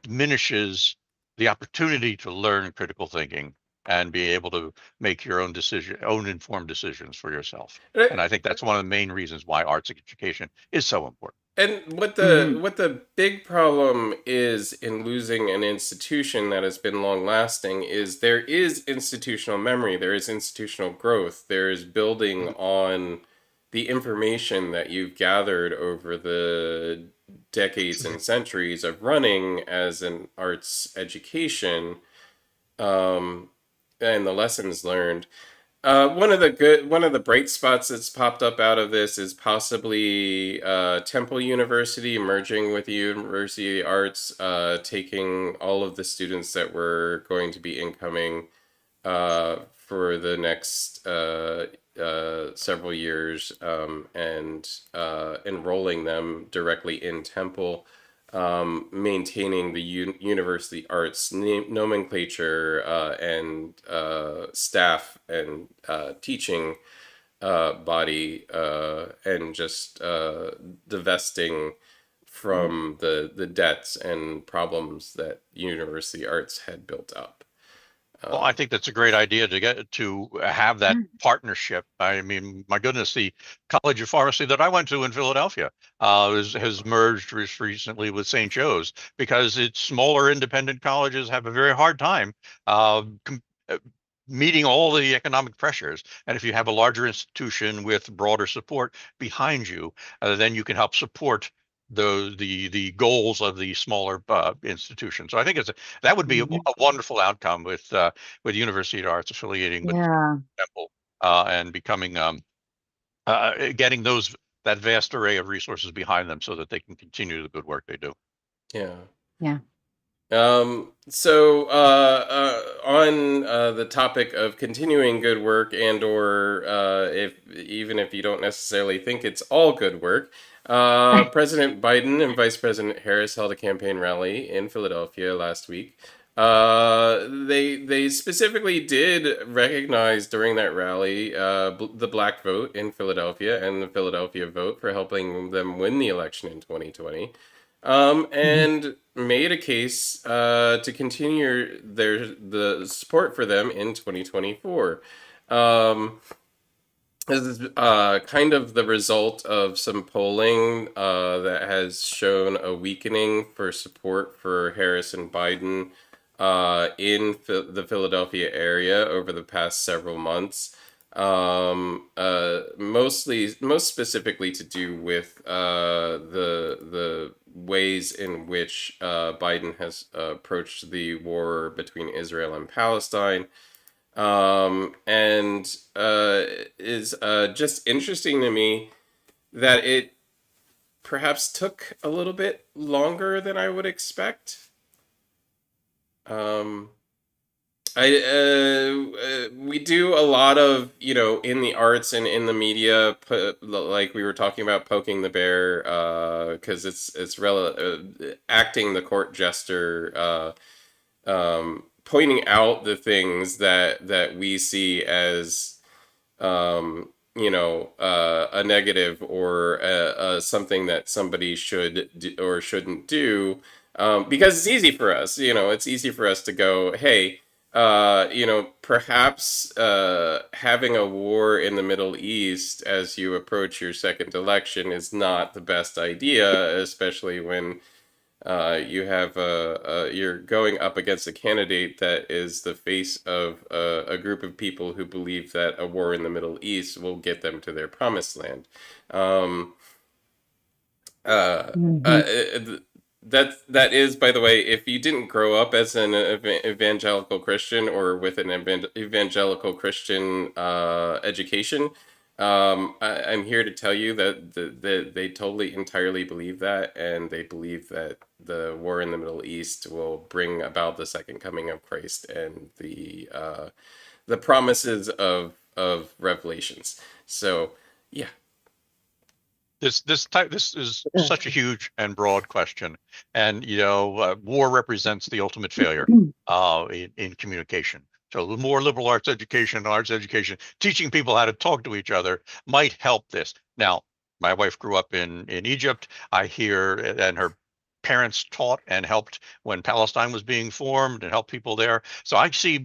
diminishes the opportunity to learn critical thinking and be able to make your own informed decisions for yourself. And I think that's one of the main reasons why arts education is so important. And Hmm. what the big problem is in losing an institution that has been long lasting is there is institutional memory, there is institutional growth, there is building on the information that you've gathered over the decades and centuries of running as an arts education, um, and the lessons learned. One of the bright spots that's popped up out of this is possibly Temple University merging with the University of Arts, taking all of the students that were going to be incoming for the next several years, and enrolling them directly in Temple, maintaining the university arts nomenclature, and staff and teaching body, and just divesting from the debts and problems that university arts had built up. Well, I think that's a great idea to get to have that partnership. I mean, my goodness, the College of Pharmacy that I went to in Philadelphia has merged recently with St. Joe's because its smaller independent colleges have a very hard time uh, com uh, meeting all the economic pressures. And if you have a larger institution with broader support behind you, then you can help support the goals of the smaller institution. So I think that would be Hmm. a wonderful outcome with University of Arts affiliating with Yeah. Temple and becoming getting that vast array of resources behind them so that they can continue the good work they do. Yeah. Yeah. On the topic of continuing good work, and or if even if you don't necessarily think it's all good work, President Biden and Vice President Harris held a campaign rally in Philadelphia last week. They specifically did recognize during that rally the black vote in Philadelphia and the Philadelphia vote for helping them win the election in 2020, Hmm. and made a case to continue the support for them in 2024. Um, this is kind of the result of some polling that has shown a weakening for support for Harris and Biden in the Philadelphia area over the past several months. Most specifically to do with the ways in which Biden has approached the war between Israel and Palestine, and is just interesting to me that it perhaps took a little bit longer than I would expect. Um, we do a lot of, in the arts and in the media, like we were talking about, poking the bear, because acting the court jester, pointing out the things that we see as, a negative, or something that somebody should do or shouldn't do, because it's easy for us. It's easy for us to go, hey, perhaps having a war in the Middle East as you approach your second election is not the best idea, especially when you're going up against a candidate that is the face of a group of people who believe that a war in the Middle East will get them to their promised land. Um, uh, uh, Hmm. that is, by the way, if you didn't grow up as an evangelical Christian or with an evangelical Christian education, I'm here to tell you that they totally entirely believe that, and they believe that the war in the Middle East will bring about the second coming of Christ and the promises of Revelations. So, yeah. This is such a huge and broad question, and war represents the ultimate failure in communication. So the more liberal arts education, teaching people how to talk to each other might help this. Now, my wife grew up in Egypt. I hear, and her parents taught and helped when Palestine was being formed and helped people there. So I can see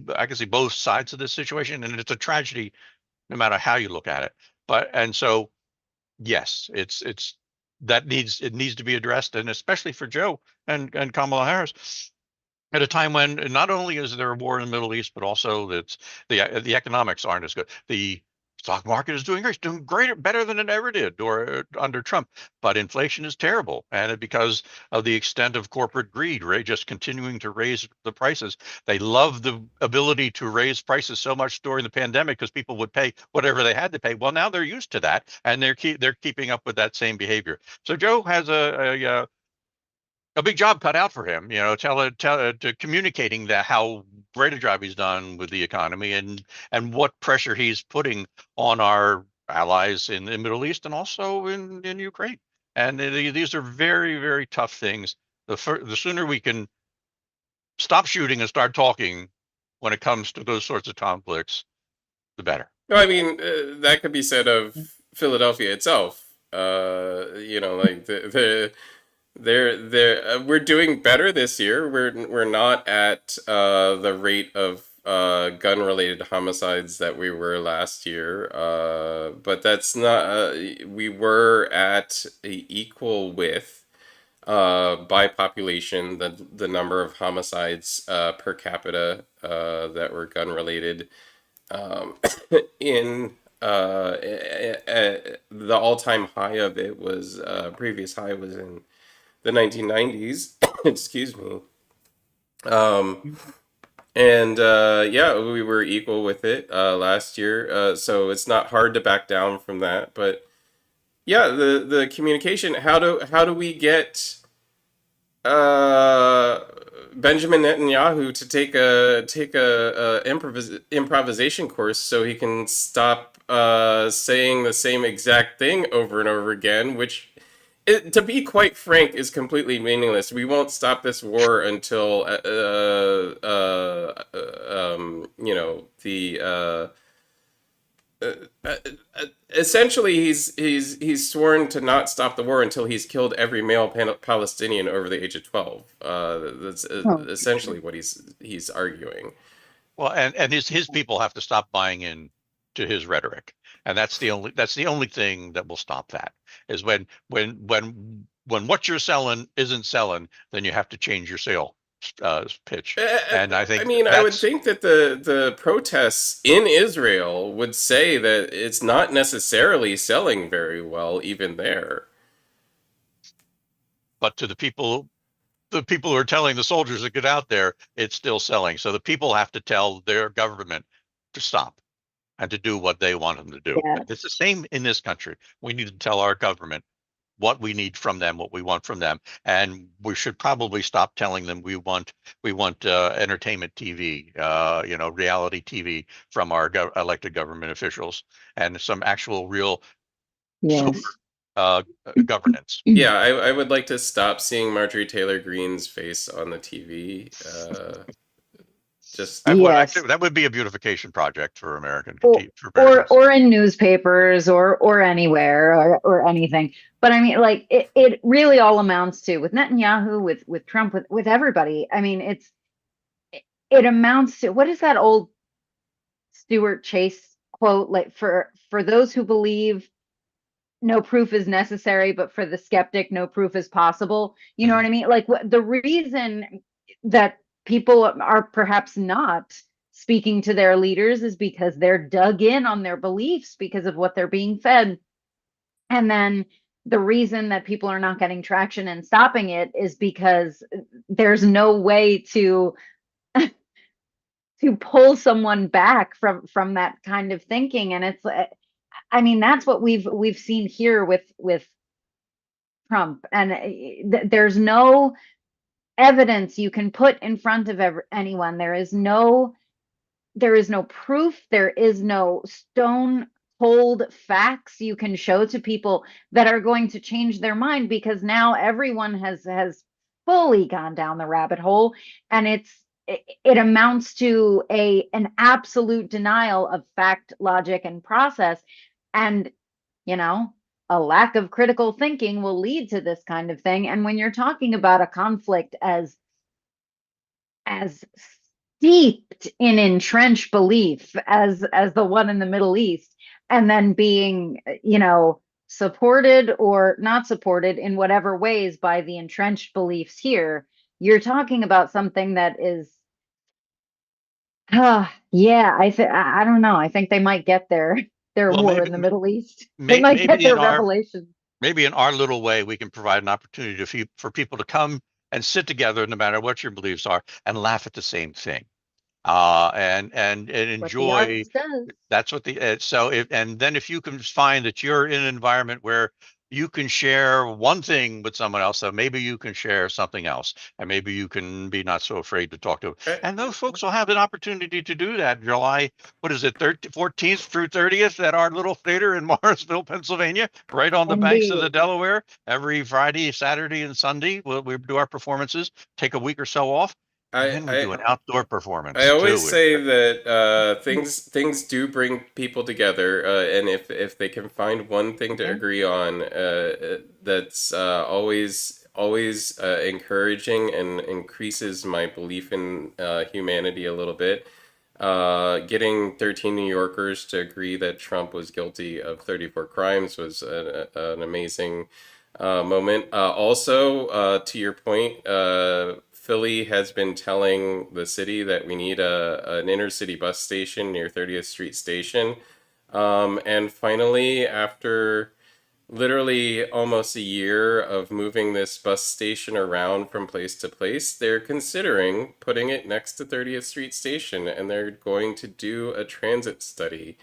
both sides of this situation, and it's a tragedy no matter how you look at it. And so yes, it needs to be addressed, and especially for Joe and Kamala Harris at a time when not only is there a war in the Middle East, but also that the economics aren't as good. The stock market is doing great, better than it ever did or under Trump, but inflation is terrible, and because of the extent of corporate greed, right, just continuing to raise the prices. They love the ability to raise prices so much during the pandemic because people would pay whatever they had to pay. Well, now they're used to that, and they're keeping up with that same behavior. So Joe has a big job cut out for him, to communicating that how great a job he's done with the economy and what pressure he's putting on our allies in the Middle East and also in Ukraine. And these are very, very tough things. The sooner we can stop shooting and start talking when it comes to those sorts of conflicts, the better. No, I mean, that could be said of Philadelphia itself. Like we're doing better this year. We're not at the rate of gun-related homicides that we were last year. But that's not. We were at equal with by population the number of homicides per capita that were gun-related in the all-time high of it was previous high was in the 1990s. Excuse me. And yeah, we were equal with it last year, so it's not hard to back down from that. But yeah, the communication. How do we get uh, Benjamin Netanyahu to take a improvisation course so he can stop saying the same exact thing over and over again, which, to be quite frank, is completely meaningless. We won't stop this war until the essentially he's sworn to not stop the war until he's killed every male Palestinian over the age of 12. That's Oh. essentially what he's arguing. Well, and his people have to stop buying in to his rhetoric, and that's the only thing that will stop that is when what you're selling isn't selling, then you have to change your sale pitch. And I I think mean, I would that's think that the protests in Israel would say that it's not necessarily selling very well, even there. but to the people who are telling the soldiers to get out there, it's still selling. So the people have to tell their government to stop and to do what they want them to do. Yeah. It's the same in this country. We need to tell our government what we need from them, what we want from them, and we should probably stop telling them we want entertainment TV, reality TV from our elected government officials, and some actual real sober Yes. governance. Yeah, I would like to stop seeing Marjorie Taylor Greene's face on the TV. Just Yes. That would be a beautification project for American Or for or, Americans. or in newspapers or anywhere or anything. But I mean, like it really all amounts to with Netanyahu, with Trump, with everybody. I mean, it amounts to what is that old Stuart Chase quote? Like for those who believe no proof is necessary, but for the skeptic, no proof is possible. You know Mhm. what I mean? Like the reason that people are perhaps not speaking to their leaders is because they're dug in on their beliefs because of what they're being fed. And then the reason that people are not getting traction and stopping it is because there's no way to pull someone back from that kind of thinking. And it's I mean, that's what we've seen here with Trump, and there's no evidence you can put in front of anyone. There is no proof. There is no stone cold facts you can show to people that are going to change their mind, because now everyone has fully gone down the rabbit hole, and it amounts to an absolute denial of fact, logic, and process. And you know, a lack of critical thinking will lead to this kind of thing. And when you're talking about a conflict as steeped in entrenched belief as the one in the Middle East, and then being, supported or not supported in whatever ways by the entrenched beliefs here, you're talking about something that is, yeah, I don't know. I think they might get their Well, war maybe in the Middle East. They might get maybe their revelation. maybe in our little way, we can provide an opportunity for people to come and sit together, no matter what your beliefs are, and laugh at the same thing, and What the enjoy. arts does. That's what the so if and then if you can find that you're in an environment where you can share one thing with someone else, so maybe you can share something else, and maybe you can be not so afraid to talk to. Uh, And those folks will have an opportunity to do that July, what is it, 14th through 30th at our little theater in Morrisville, Pennsylvania, right on the banks of the Indeed. Delaware. Every Friday, Saturday, and Sunday, we do our performances. Take a week or so off, and I then we I do an outdoor I performance always too. say that things do bring people together, and if they can find one thing to Yeah. agree on, that's always encouraging and increases my belief in humanity a little bit. Getting 13 New Yorkers to agree that Trump was guilty of 34 crimes was an amazing moment. Also, to your point, Philly has been telling the city that we need an inner city bus station near 30th Street Station. And finally, after literally almost a year of moving this bus station around from place to place, they're considering putting it next to 30th Street Station, and they're going to do a transit study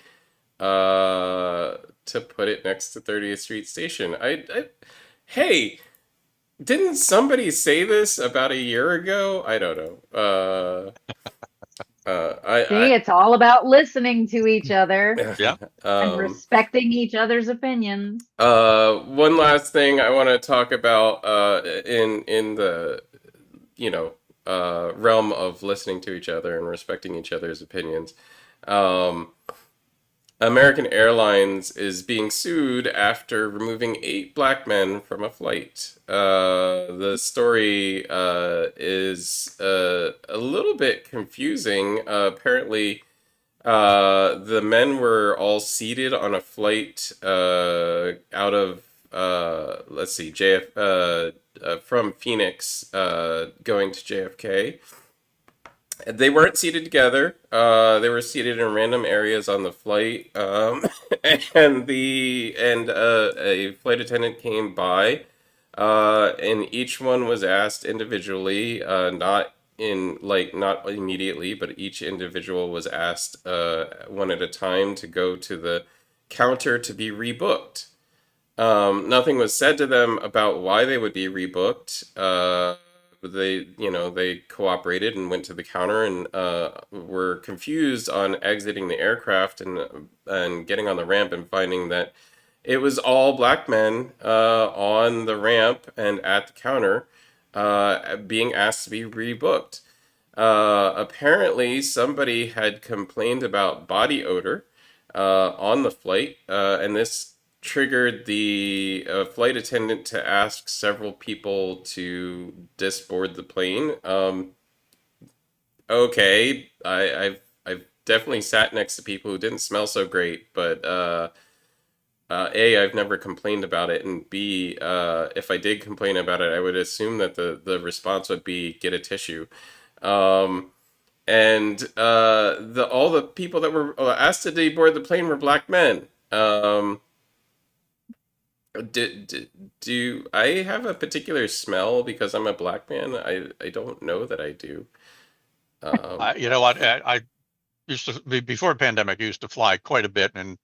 to put it next to 30th Street Station. Hey, didn't somebody say this about a year ago? I don't know. See, it's all about listening to each other Yeah. and um, respecting each other's opinions. one last thing I want to talk about in the you know realm of listening to each other and respecting each other's opinions. Um, American Airlines is being sued after removing 8 black men from a flight. The story is a little bit confusing. Apparently, the men were all seated on a flight out of let's see, from Phoenix going to JFK. They weren't seated together. They were seated in random areas on the flight, and a flight attendant came by, and each one was asked individually, not immediately, but each individual was asked one at a time to go to the counter to be rebooked. Nothing was said to them about why they would be rebooked. They cooperated and went to the counter and were confused on exiting the aircraft and getting on the ramp and finding that it was all black men on the ramp and at the counter being asked to be rebooked. Apparently, somebody had complained about body odor on the flight, and this triggered the flight attendant to ask several people to disboard the plane. Okay, I've definitely sat next to people who didn't smell so great, but A, I've never complained about it, and B, if I did complain about it, I would assume that the response would be get a tissue. Um, and the all the people that were asked to deboard the plane were black men. Do I have a particular smell because I'm a black man? I don't know that I do. Um, You know what? I used to before pandemic. I used to fly quite a bit and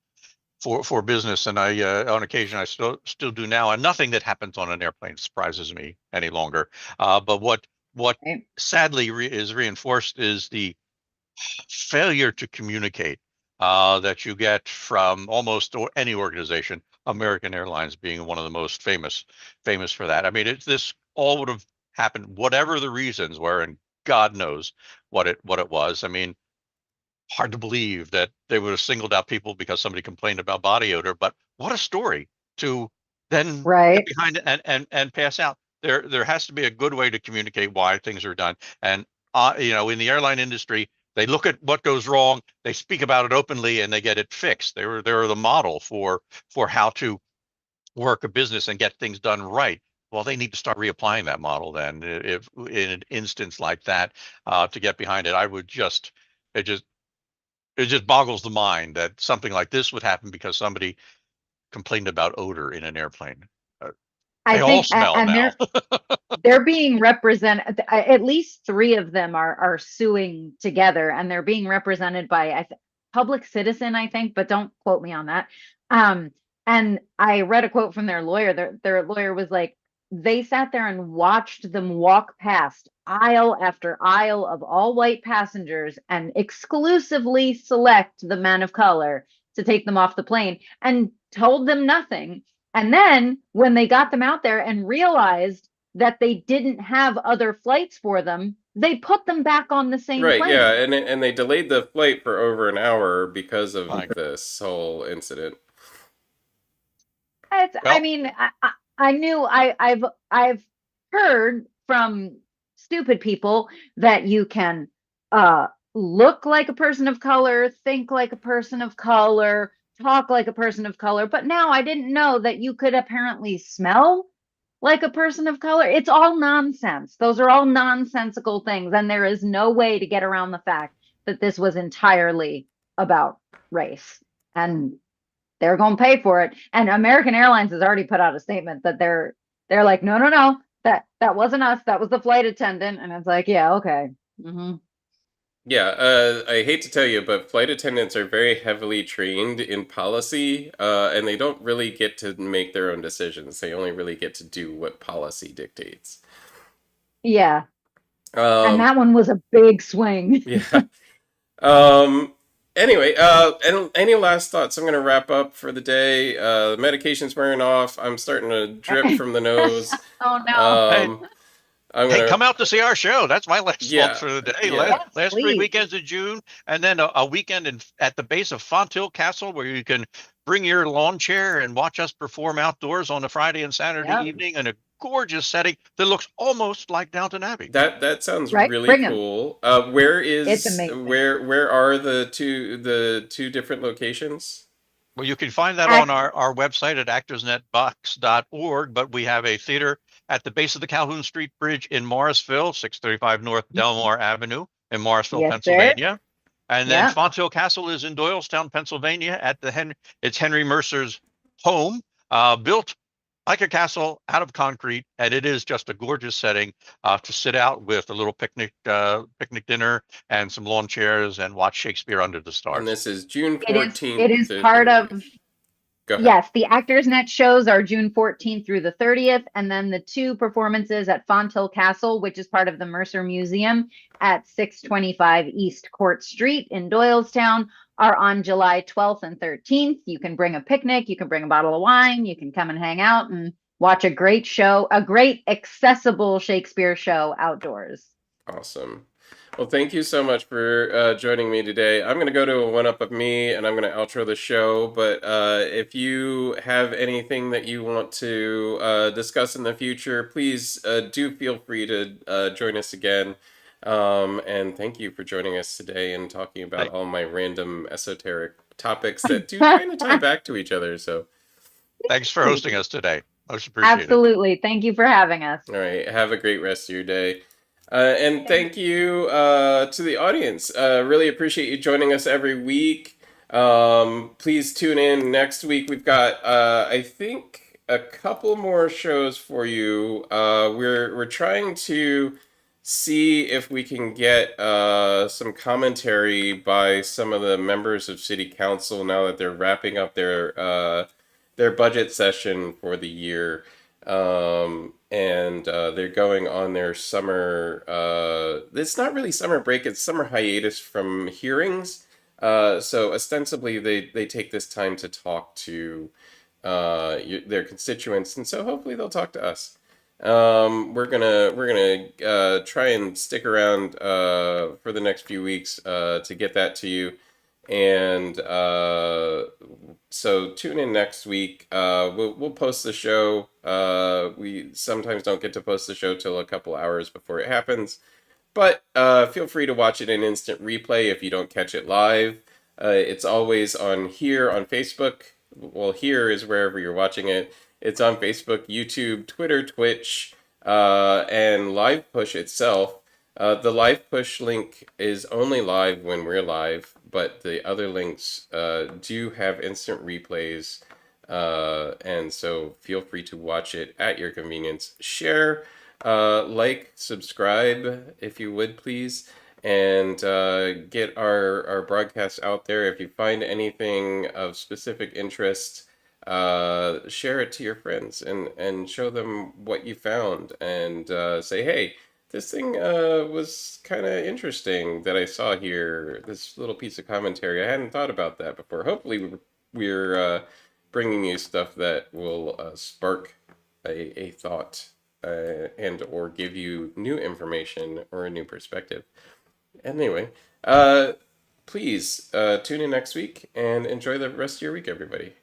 for business, and I on occasion I still do now. And nothing that happens on an airplane surprises me any longer. But what Right? sadly is reinforced is the failure to communicate that you get from almost any organization. American Airlines being one of the most famous for that. I mean, this all would have happened, whatever the reasons were, and God knows what it was. I mean, hard to believe that they would have singled out people because somebody complained about body odor, but what a story to then get Right. behind it and pass out. There has to be a good way to communicate why things are done. And in the airline industry, they look at what goes wrong, they speak about it openly, and they get it fixed. They're the model for how to work a business and get things done right. Well, they need to start reapplying that model then. If in an instance like that, to get behind it, I would just it just it just boggles the mind that something like this would happen because somebody complained about odor in an airplane. Uh, I they all think, smell and now. they're being represented. At least three of them are suing together, and they're being represented by Public Citizen, I think, but don't quote me on that. Um, and I read a quote from their lawyer. Their lawyer was like, they sat there and watched them walk past aisle after aisle of all white passengers and exclusively select the men of color to take them off the plane and told them nothing. And then when they got them out there and realized that they didn't have other flights for them, they put them back on the same Right, yeah, plane. and they delayed the flight for over an hour because of My God. this whole incident. I Well, mean, I knew I've heard from stupid people that you can uh look like a person of color, think like a person of color, talk like a person of color, but now I didn't know that you could apparently smell like a person of color. It's all nonsense. Those are all nonsensical things, and there is no way to get around the fact that this was entirely about race. And they're going to pay for it. And American Airlines has already put out a statement that they're like, no, no, no, that wasn't us. That was the flight attendant. And it's like, yeah, okay. Hmm. Yeah, I hate to tell you, but flight attendants are very heavily trained in policy, and they don't really get to make their own decisions. They only really get to do what policy dictates. Yeah. And Um, that one was a big swing. yeah. Um, anyway, and any last thoughts? I'm gonna wrap up for the day. The medication's wearing off. I'm starting to drip from the nose. Oh no. hey, Um, I'm hey, gonna, come out to see our show. That's my last thought yeah, for the day. yeah. Yes, Last three please. weekends of June, and then a weekend at the base of Fonthill Castle, where you can bring your lawn chair and watch us perform outdoors on a Friday and Saturday Yep. evening in a gorgeous setting that looks almost like Downton Abbey. That sounds Right. really Bring them. cool. It's amazing. Where are the two different locations? Well, you can find that on Act, our website at actorsnetbox.org, but we have a theater at the base of the Calhoun Street Bridge in Morrisville, 635 North Delmar Avenue in Morrisville, yes, sir. Pennsylvania. And then Yeah. Fonthill Castle is in Doylestown, Pennsylvania at it's Henry Mercer's home, built like a castle out of concrete, and it is just a gorgeous setting to sit out with a little picnic dinner and some lawn chairs and watch Shakespeare under the And stars. this is June It 14th is to part of 30th. Go ahead. Yes, the ActorsNet shows are June 14th through the 30th, and then the two performances at Fonthill Castle, which is part of the Mercer Museum at 625 East Court Street in Doylestown, are on July 12th and 13th. You can bring a picnic, you can bring a bottle of wine, you can come and hang out and watch a great show, a great accessible Shakespeare show outdoors. Awesome. Well, thank you so much for joining me today. I'm going to go to a one up of me and I'm going to outro the show. But if you have anything that you want to discuss in the future, please do feel free to join us again. And thank you for joining us today and talking about all my random esoteric topics that do kind of tie back to each other. So, Thanks for hosting us today. Most appreciated. Absolutely. Thank you for having us. all right, have a great rest of your day. And thank you to the audience. Really appreciate you joining us every week. Please tune in next week. We've got, I think, a couple more shows for you. We're trying to see if we can get some commentary by some of the members of City Council now that they're wrapping up their budget session for the year. And they're going on their summer. It's not really summer break; it's summer hiatus from hearings. So ostensibly, they take this time to talk to their constituents, and so hopefully they'll talk to us. We're gonna try and stick around for the next few weeks to get that to you, and so tune in next week. We'll post the show. We sometimes don't get to post the show till a couple hours before it happens. But feel free to watch it in instant replay if you don't catch it live. It's always on here on Facebook. Well, here is wherever you're watching it. It's on Facebook, YouTube, Twitter, Twitch, and Live Push itself. The Live Push link is only live when we're live, but the other links do have instant replays. And so feel free to watch it at your convenience. Share, like, subscribe if you would please, and get our broadcasts out there. If you find anything of specific interest, share it to your friends and show them what you found, and say, hey, this thing was kind of interesting that I saw here. This little piece of commentary, I hadn't thought about that before. Hopefully, we're bringing you stuff that will spark a thought and or give you new information or a new perspective. Anyway, please tune in next week and enjoy the rest of your week, everybody.